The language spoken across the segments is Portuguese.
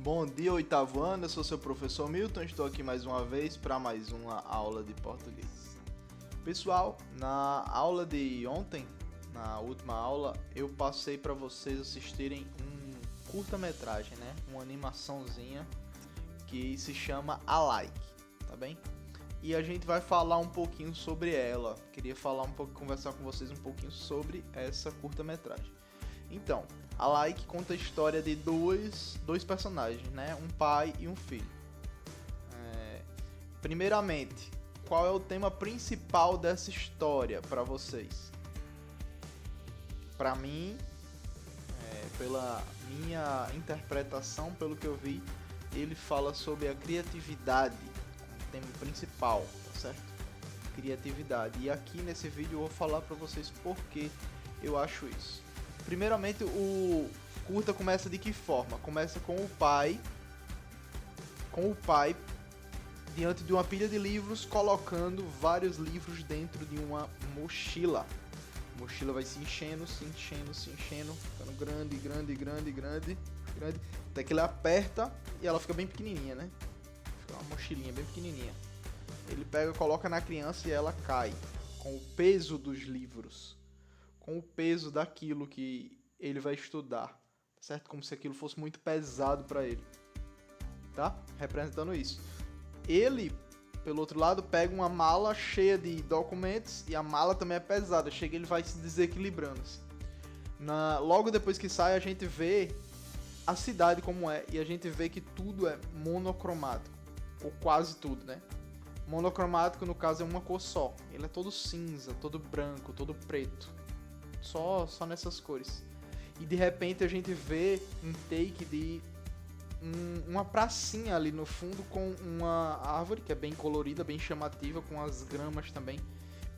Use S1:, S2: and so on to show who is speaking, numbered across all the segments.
S1: Bom dia, oitavo ano, eu sou seu professor Milton, estou aqui mais uma vez para mais uma aula de português. Pessoal, na aula de ontem, na última aula, eu passei para vocês assistirem um curta-metragem, né? Uma animaçãozinha que se chama A Like, tá bem? E a gente vai falar um pouquinho sobre ela. Queria falar um pouco, conversar com vocês um pouquinho sobre essa curta-metragem. Então, a Like conta a história de dois personagens, né? Um pai e um filho. Primeiramente, qual é o tema principal dessa história para vocês? Para mim, pela minha interpretação, pelo que eu vi, ele fala sobre a criatividade, como tema principal, tá certo? Criatividade. E aqui nesse vídeo eu vou falar para vocês por que eu acho isso. Primeiramente, o curta começa de que forma? Começa com o pai diante de uma pilha de livros, colocando vários livros dentro de uma mochila. A mochila vai se enchendo, ficando grande, até que ele aperta e ela fica bem pequenininha, né? Fica uma mochilinha bem pequenininha. Ele pega, coloca na criança e ela cai, com o peso dos livros, com o peso daquilo que ele vai estudar, certo? Como se aquilo fosse muito pesado para ele, tá? Representando isso. Ele, pelo outro lado, pega uma mala cheia de documentos e a mala também é pesada. Chega, ele vai se desequilibrando. Assim. Logo depois que sai, a gente vê a cidade como é e a gente vê que tudo é monocromático, ou quase tudo, né? Monocromático, no caso, é uma cor só. Ele é todo cinza, todo branco, todo preto. Só nessas cores. E de repente a gente vê um take de uma pracinha ali no fundo com uma árvore que é bem colorida, bem chamativa, com as gramas também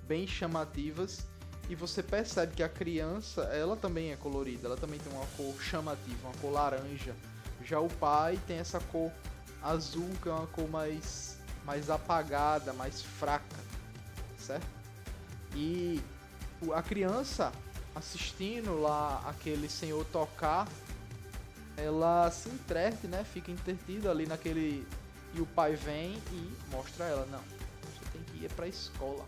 S1: bem chamativas. E você percebe que a criança, ela também é colorida, ela também tem uma cor chamativa, uma cor laranja. Já o pai tem essa cor azul, que é uma cor mais apagada, mais fraca, certo? E a criança assistindo lá aquele senhor tocar, ela se entrete, né? Fica entretida ali naquele... E o pai vem e mostra a ela, não, você tem que ir pra escola,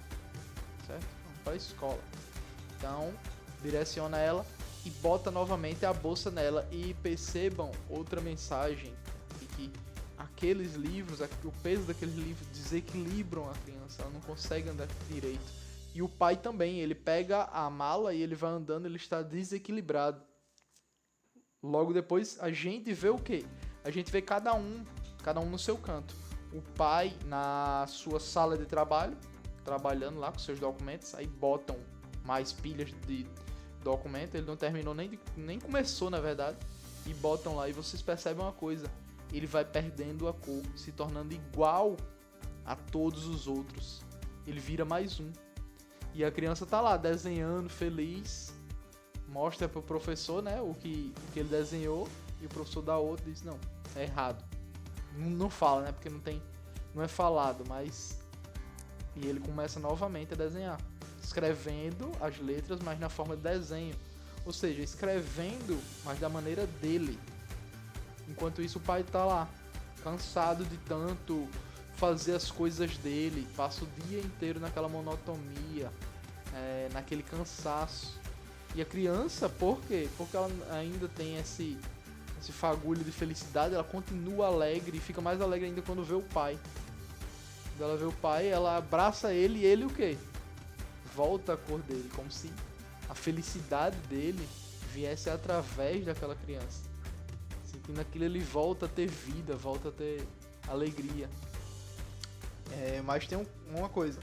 S1: certo? Vamos pra escola. Então, direciona ela e bota novamente a bolsa nela. E percebam outra mensagem, de que aqueles livros, o peso daqueles livros desequilibram a criança, ela não consegue andar direito. E o pai também, ele pega a mala e ele vai andando, ele está desequilibrado. Logo depois a gente vê o quê? A gente vê cada um no seu canto. O pai na sua sala de trabalho, trabalhando lá com seus documentos, aí botam mais pilhas de documentos, ele não terminou nem começou na verdade, e botam lá e vocês percebem uma coisa, ele vai perdendo a cor, se tornando igual a todos os outros, ele vira mais um. E a criança tá lá desenhando, feliz, mostra pro professor, né, o que ele desenhou, e o professor dá outro e diz, não, é errado. Não fala, né, porque não é falado, mas... E ele começa novamente a desenhar, escrevendo as letras, mas na forma de desenho. Ou seja, escrevendo, mas da maneira dele. Enquanto isso o pai tá lá, cansado de tanto fazer as coisas dele, passa o dia inteiro naquela monotonia, naquele cansaço. E a criança, por quê? Porque ela ainda tem esse fagulho de felicidade, ela continua alegre e fica mais alegre ainda quando vê o pai. Quando ela vê o pai, ela abraça ele e ele o quê? Volta a cor dele, como se a felicidade dele viesse através daquela criança. Sentindo aquilo, ele volta a ter vida, volta a ter alegria. Mas tem uma coisa,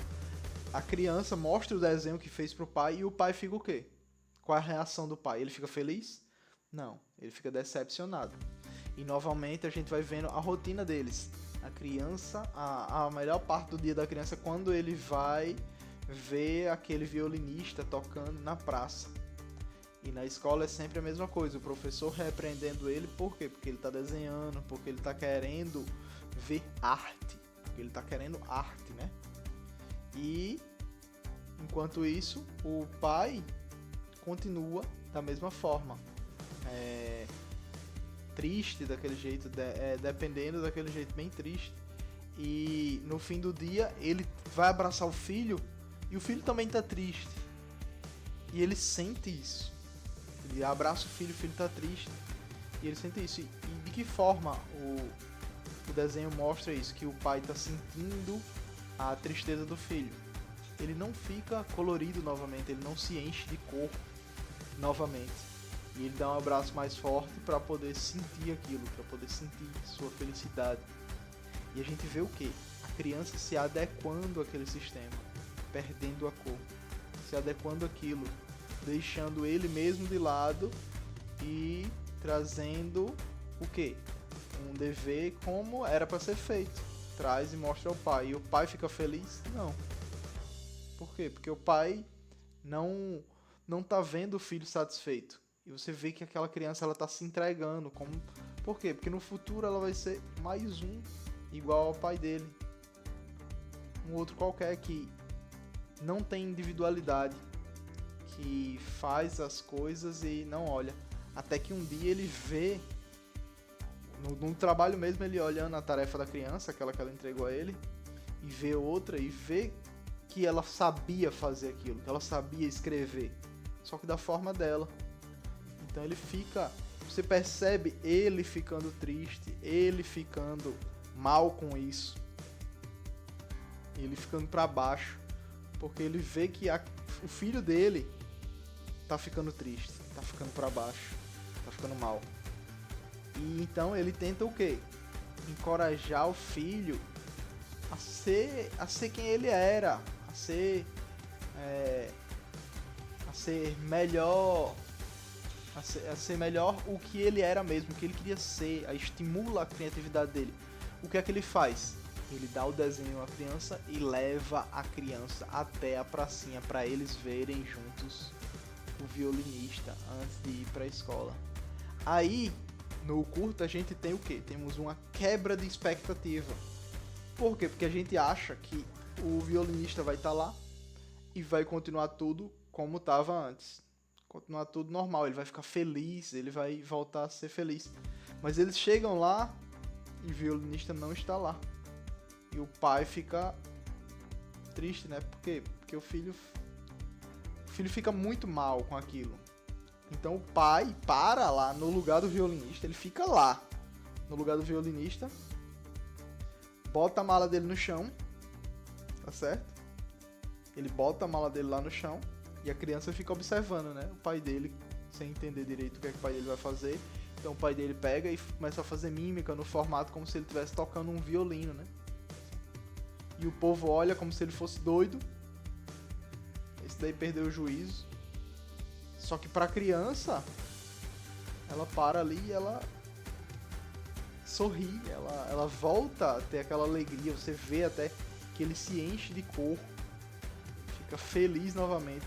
S1: a criança mostra o desenho que fez pro pai e o pai fica o quê? Qual é a reação do pai? Ele fica feliz? Não, ele fica decepcionado. E novamente a gente vai vendo a rotina deles. A criança, a melhor parte do dia da criança é quando ele vai ver aquele violinista tocando na praça. E na escola é sempre a mesma coisa, o professor repreendendo ele, por quê? Porque ele está desenhando, porque ele está querendo ver arte. Ele está querendo arte, né? E enquanto isso, o pai continua da mesma forma, triste daquele jeito, dependendo daquele jeito bem triste. E no fim do dia ele vai abraçar o filho e o filho também tá triste. E ele sente isso. Ele abraça o filho tá triste. E ele sente isso. E de que forma o desenho mostra isso? Que o pai tá sentindo a tristeza do filho. Ele não fica colorido novamente, ele não se enche de cor novamente. E ele dá um abraço mais forte para poder sentir aquilo, para poder sentir sua felicidade. E a gente vê o quê? A criança se adequando àquele sistema, perdendo a cor, se adequando àquilo, deixando ele mesmo de lado e trazendo o quê? Um dever como era para ser feito. Traz e mostra ao pai. E o pai fica feliz? Não. Por quê? Porque o pai não tá vendo o filho satisfeito. E você vê que aquela criança ela tá se entregando. Por quê? Porque no futuro ela vai ser mais um igual ao pai dele. Um outro qualquer que não tem individualidade, que faz as coisas e não olha. Até que um dia ele vê, no trabalho mesmo, ele olhando a tarefa da criança, aquela que ela entregou a ele, e vê outra e vê que ela sabia fazer aquilo, que ela sabia escrever, só que da forma dela. Então ele fica, você percebe ele ficando triste, ele ficando mal com isso, ele ficando pra baixo, porque ele vê que o filho dele tá ficando triste, tá ficando pra baixo, tá ficando mal. E então ele tenta o quê? Encorajar o filho a ser quem ele era, a ser melhor, a ser melhor o que ele era mesmo, o que ele queria ser, estimula a criatividade dele. O que é que ele faz? Ele dá o desenho à criança e leva a criança até a pracinha para eles verem juntos o violinista antes de ir para a escola. Aí, no curto, a gente tem o quê? Temos uma quebra de expectativa. Por quê? Porque a gente acha que o violinista vai estar lá e vai continuar tudo como estava antes. Continuar tudo normal, ele vai ficar feliz, ele vai voltar a ser feliz. Mas eles chegam lá e o violinista não está lá. E o pai fica triste, né? Por quê? Porque o filho fica muito mal com aquilo. Então o pai para lá no lugar do violinista, ele fica lá no lugar do violinista, bota a mala dele no chão, tá certo? Ele bota a mala dele lá no chão e a criança fica observando, né? O pai dele, sem entender direito o que é que o pai dele vai fazer. Então o pai dele pega e começa a fazer mímica no formato como se ele estivesse tocando um violino, né? E o povo olha como se ele fosse doido. Esse daí perdeu o juízo. Só que pra criança, ela para ali e ela sorri, ela volta a ter aquela alegria. Você vê até que ele se enche de cor, fica feliz novamente.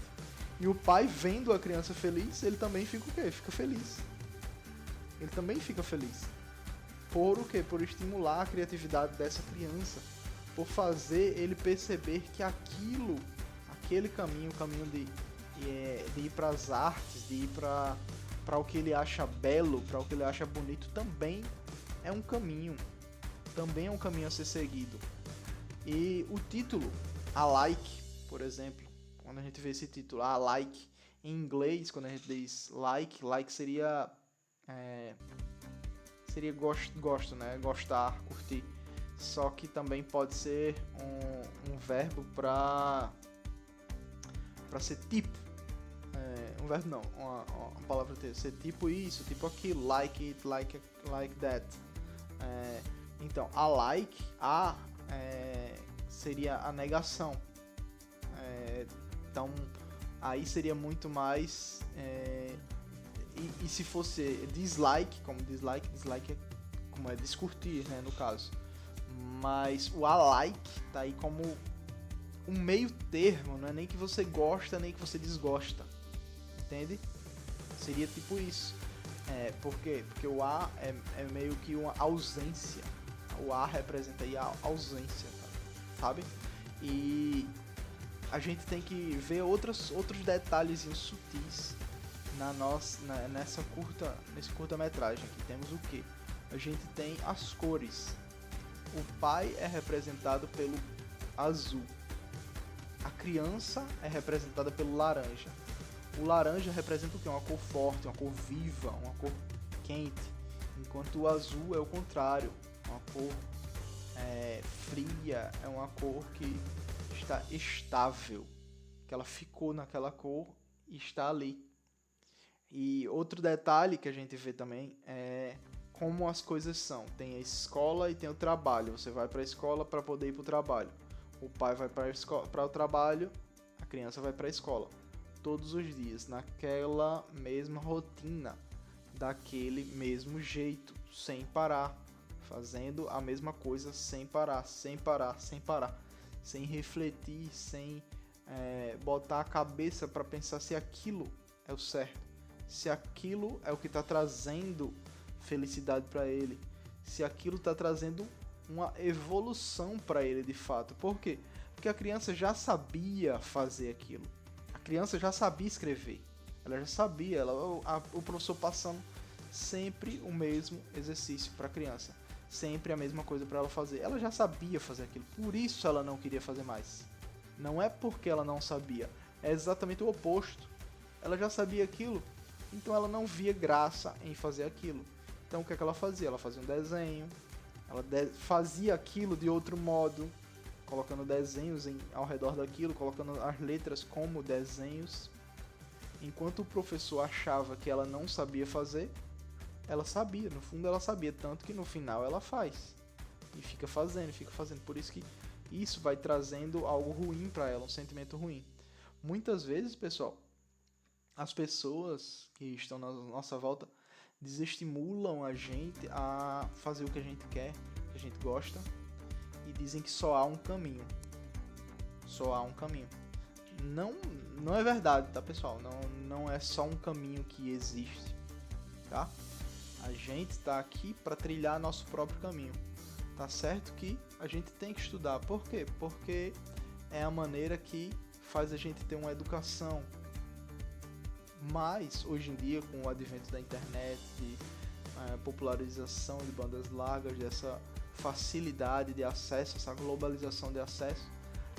S1: E o pai, vendo a criança feliz, ele também fica o quê? Fica feliz. Ele também fica feliz. Por o quê? Por estimular a criatividade dessa criança. Por fazer ele perceber que aquele caminho, o caminho de ir para as artes, de ir para o que ele acha belo, para o que ele acha bonito, também é um caminho a ser seguido. E o título, A Like, por exemplo, quando a gente vê esse título, A Like, em inglês, quando a gente diz like seria gosto, né? Gostar, curtir. Só que também pode ser um verbo para ser tipo. Um verbo não, uma palavra ser tipo isso, tipo aquilo, like it, like that. Então, a like, seria a negação. Então, aí seria muito mais... E se fosse dislike, como dislike é como é descurtir, né, no caso. Mas o I like tá aí como um meio termo, não é nem que você gosta, nem que você desgosta. Entende? Seria tipo isso. Por quê? Porque o A é meio que uma ausência. O A representa aí a ausência, sabe? E a gente tem que ver outros detalhes sutis nesse curta-metragem aqui temos o que? A gente tem as cores. O pai é representado pelo azul. A criança é representada pelo laranja. O laranja representa o que? Uma cor forte, uma cor viva, uma cor quente. Enquanto o azul é o contrário, uma cor fria, é uma cor que está estável, que ela ficou naquela cor e está ali. E outro detalhe que a gente vê também é como as coisas são. Tem a escola e tem o trabalho. Você vai para a escola para poder ir para o trabalho. O pai vai para o trabalho, a criança vai para a escola. Todos os dias, naquela mesma rotina, daquele mesmo jeito, sem parar, fazendo a mesma coisa sem parar, sem refletir, sem botar a cabeça para pensar se aquilo é o certo, se aquilo é o que está trazendo felicidade para ele, se aquilo está trazendo uma evolução para ele de fato. Por quê? Porque a criança já sabia fazer aquilo. A criança já sabia escrever. Ela já sabia. O professor passando sempre o mesmo exercício para a criança. Sempre a mesma coisa para ela fazer. Ela já sabia fazer aquilo. Por isso ela não queria fazer mais. Não é porque ela não sabia. É exatamente o oposto. Ela já sabia aquilo. Então ela não via graça em fazer aquilo. Então o que é que ela fazia? Ela fazia um desenho. Ela fazia aquilo de outro modo, colocando desenhos ao redor daquilo, colocando as letras como desenhos. Enquanto o professor achava que ela não sabia fazer, ela sabia, no fundo ela sabia, tanto que no final ela faz. E fica fazendo. Por isso que isso vai trazendo algo ruim para ela, um sentimento ruim. Muitas vezes, pessoal, as pessoas que estão na nossa volta desestimulam a gente a fazer o que a gente quer, que a gente gosta, e dizem que só há um caminho. Só há um caminho. Não é verdade, tá, pessoal? Não é só um caminho que existe, tá? A gente está aqui para trilhar nosso próprio caminho. Tá certo que a gente tem que estudar. Por quê? Porque é a maneira que faz a gente ter uma educação. Mas, hoje em dia, com o advento da internet, de popularização de bandas largas, dessa facilidade de acesso, essa globalização de acesso,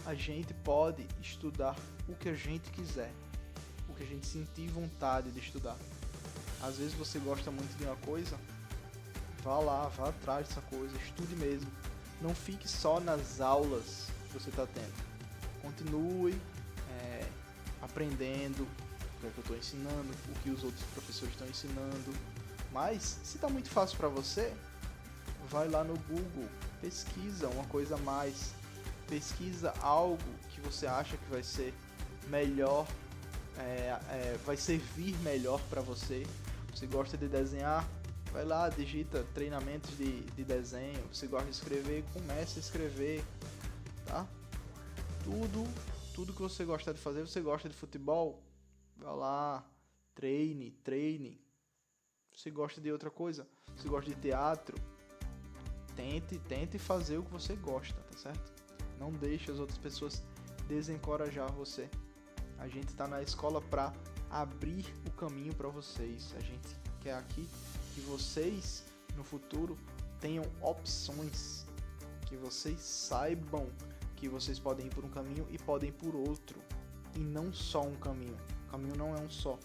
S1: a gente pode estudar o que a gente quiser, o que a gente sentir vontade de estudar. Às vezes você gosta muito de uma coisa, vá lá, vá atrás dessa coisa, estude mesmo. Não fique só nas aulas que você está tendo. Continue aprendendo o que eu estou ensinando, o que os outros professores estão ensinando. Mas, se está muito fácil para você, vai lá no Google, pesquisa uma coisa a mais, pesquisa algo que você acha que vai ser melhor, vai servir melhor para você. Você gosta de desenhar? Vai lá, digita treinamentos de desenho. Você gosta de escrever? Comece a escrever, tá? Tudo que você gosta de fazer. Você gosta de futebol? Vai lá, treine. Você gosta de outra coisa? Você gosta de teatro? Tente fazer o que você gosta, tá certo? Não deixe as outras pessoas desencorajar você. A gente está na escola para abrir o caminho para vocês. A gente quer aqui que vocês, no futuro, tenham opções. Que vocês saibam que vocês podem ir por um caminho e podem ir por outro. E não só um caminho. O caminho não é um só.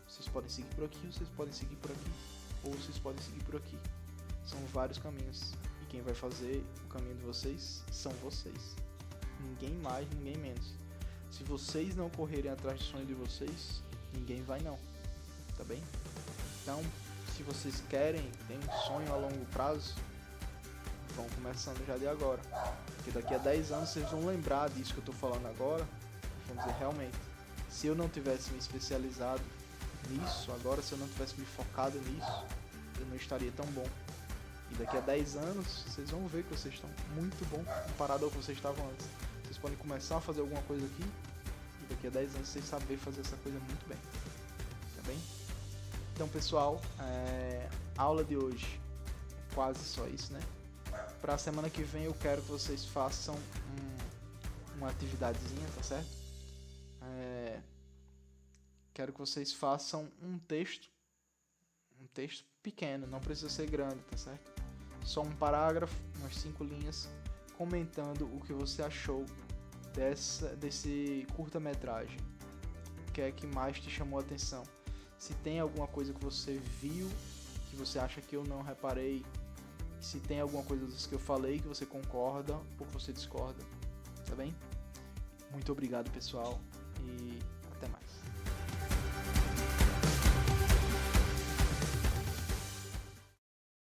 S1: Vocês podem seguir por aqui, vocês podem seguir por aqui. Ou vocês podem seguir por aqui. São vários caminhos. E quem vai fazer o caminho de vocês são vocês. Ninguém mais, ninguém menos. Se vocês não correrem atrás do sonho de vocês, ninguém vai não. Tá bem? Então, se vocês querem, tem um sonho a longo prazo, vão começando já de agora. Porque daqui a 10 anos vocês vão lembrar disso que eu tô falando agora. Vão dizer, realmente, se eu não tivesse me especializado nisso agora, se eu não tivesse me focado nisso, eu não estaria tão bom. E daqui a 10 anos, vocês vão ver que vocês estão muito bom comparado ao que vocês estavam antes. Vocês podem começar a fazer alguma coisa aqui e daqui a 10 anos vocês saberem fazer essa coisa muito bem. Tá bem? Então, pessoal, a aula de hoje é quase só isso, né? Pra semana que vem eu quero que vocês façam uma atividadezinha, tá certo? quero que vocês façam um texto pequeno, não precisa ser grande, tá certo? Só um parágrafo, umas 5 linhas, comentando o que você achou desse curta-metragem. O que é que mais te chamou a atenção? Se tem alguma coisa que você viu, que você acha que eu não reparei, se tem alguma coisa das que eu falei que você concorda ou que você discorda, tá bem? Muito obrigado, pessoal, e